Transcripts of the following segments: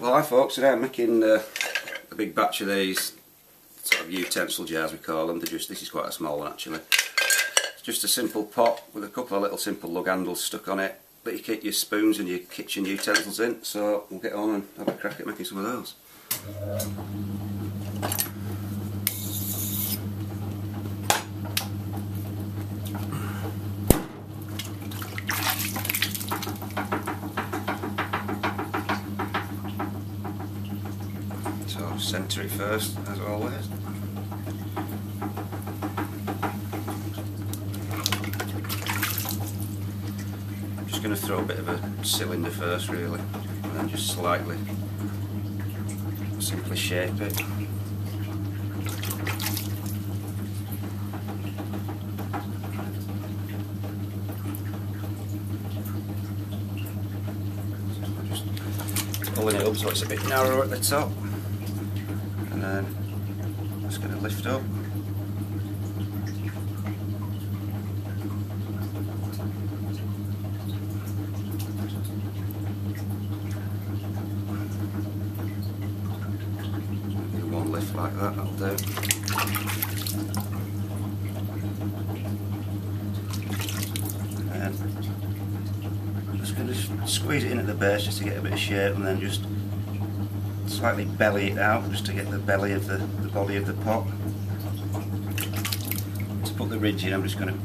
Well, hi folks, today I'm making a big batch of these sort of utensil jars, we call them. This is quite a small one actually. It's just a simple pot with a couple of little simple lug handles stuck on it that you keep your spoons and your kitchen utensils in. So we'll get on and have a crack at making some of those. So centre it first, as always. I'm just going to throw a bit of a cylinder first really, and then just slightly, simply shape it. Just pulling it up so it's a bit narrower at the top. And then I'm just going to lift up. Do one lift like that, that'll do. And then I'm just going to squeeze it in at the base just to get a bit of shape, and then just slightly belly it out just to get the belly of the body of the pot. To put the ridge in, I'm just going to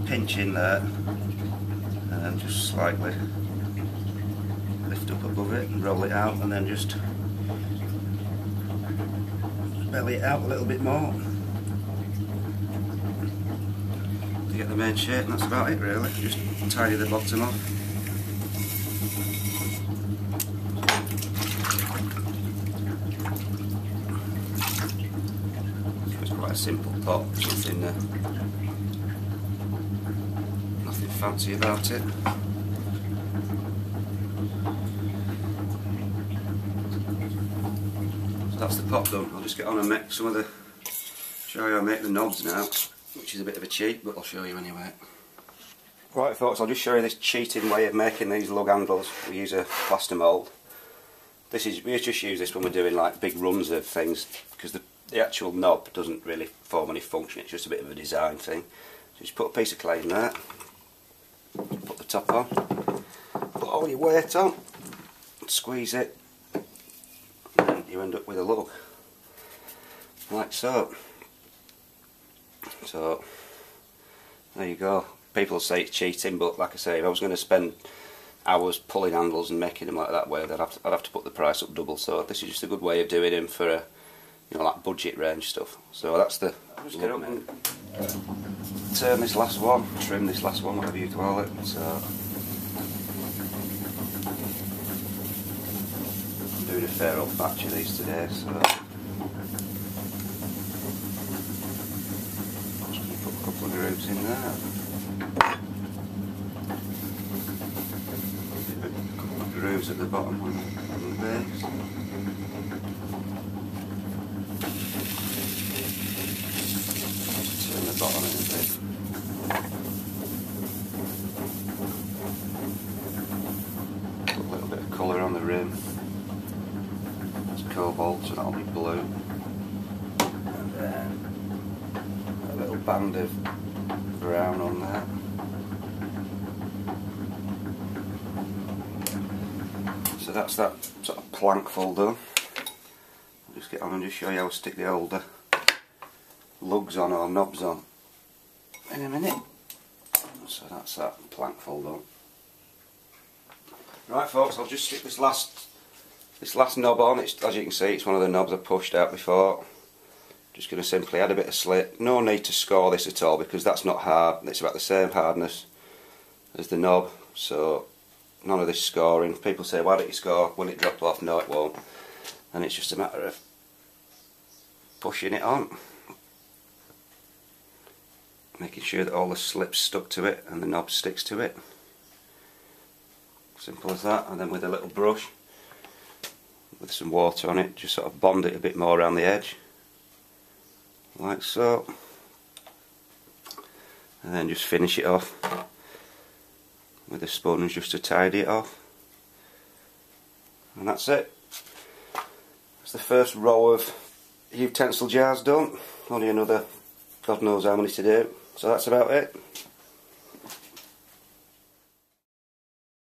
pinch in there and then just slightly lift up above it and roll it out, and then just belly it out a little bit more to get the main shape, and that's about it really. Just tidy the bottom off. Quite a simple pot, nothing fancy about it. So that's the pot done. I'll just get on and make some of the, show you how I make the knobs now, which is a bit of a cheat, but I'll show you anyway. Right folks, I'll just show you this cheating way of making these lug handles. We use a plaster mould. We just use this when we're doing like big runs of things, because the actual knob doesn't really form any function, it's just a bit of a design thing. So just put a piece of clay in there, put the top on, put all your weight on, squeeze it, and you end up with a lug, like so. So, there you go. People say it's cheating, but like I say, if I was going to spend hours pulling handles and making them like that way, I'd have to put the price up double. So this is just a good way of doing them for a, you know, like budget range stuff. So that's the. I'll just get up and turn this last one, trim this last one, whatever you call it. So I'm doing a fair old batch of these today. So just keep up a couple of grooves in there. A couple of grooves at the bottom on the base. Turn the bottom in a bit. Put a little bit of colour on the rim. It's cobalt, so that'll be blue. And then a little band of brown on there. So that's that sort of plankful done. I'll just get on and just show you how to stick the older lugs on or knobs on in a minute. So that's that plankful done. Right folks, I'll just stick this last knob on. It's, as you can see, it's one of the knobs I pushed out before. Just going to simply add a bit of slip. No need to score this at all because that's not hard. It's about the same hardness as the knob, so none of this scoring. People say, why don't you score? Will it drop off? No, it won't. And it's just a matter of pushing it on, making sure that all the slip's stuck to it and the knob sticks to it. Simple as that. And then with a little brush with some water on it, just sort of bond it a bit more around the edge, like so. And then just finish it off with a sponge just to tidy it off. And that's it. That's the first row of utensil jars done. Only another God knows how many to do. So that's about it.